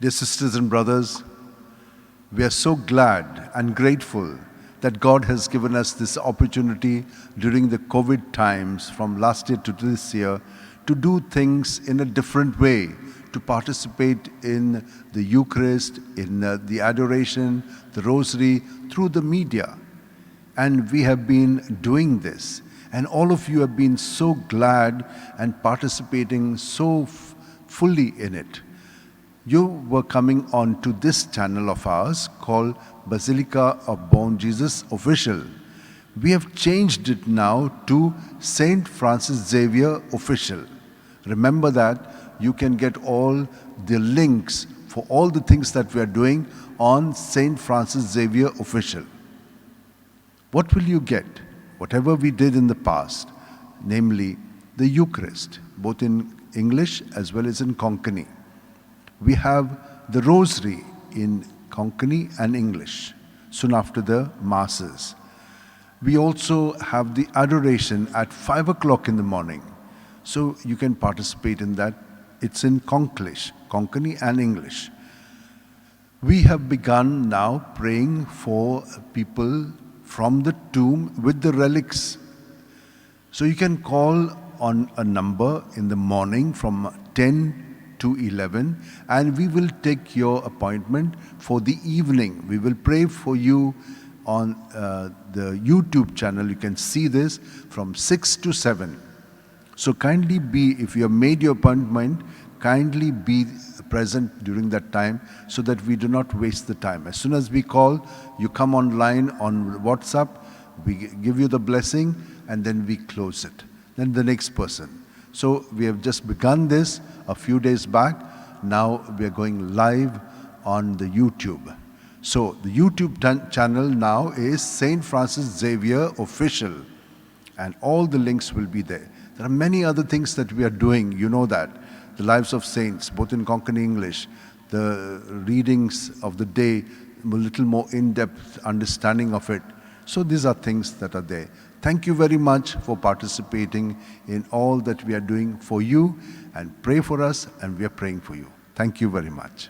Dear sisters and brothers, we are so glad and grateful that God has given us this opportunity during the COVID times from last year to this year to do things in a different way, to participate in the Eucharist, in the adoration, the Rosary, through the media. And we have been doing this. And all of you have been so glad and participating so fully in it. You were coming on to this channel of ours called Basilica of Bom Jesus Official. We have changed it now to Saint Francis Xavier Official. Remember that you can get all the links for all the things that we are doing on Saint Francis Xavier Official. What will you get? Whatever we did in the past, namely the Eucharist, both in English as well as in Konkani. We have the Rosary in Konkani and English, soon after the Masses. We also have the adoration at 5 o'clock in the morning. So you can participate in that. It's in Konklish, Konkani and English. We have begun now praying for people from the tomb with the relics. So you can call on a number in the morning from 10 to 11, and we will take your appointment for the evening. We will pray for you on the YouTube channel. You can see this from 6 to 7. So kindly be, if you have made your appointment, kindly be present during that time so that we do not waste the time. As soon as we call, you come online on WhatsApp, we give you the blessing, and then we close it. Then the next person. So we have just begun this a few days back. Now we are going live on the YouTube. So the YouTube channel now is Saint Francis Xavier Official, and all the links will be there. There are many other things that we are doing, you know that. The lives of saints, both in Konkani English, the readings of the day, a little more in-depth understanding of it. So these are things that are there. Thank you very much for participating in all that we are doing for you, and pray for us, and we are praying for you. Thank you very much.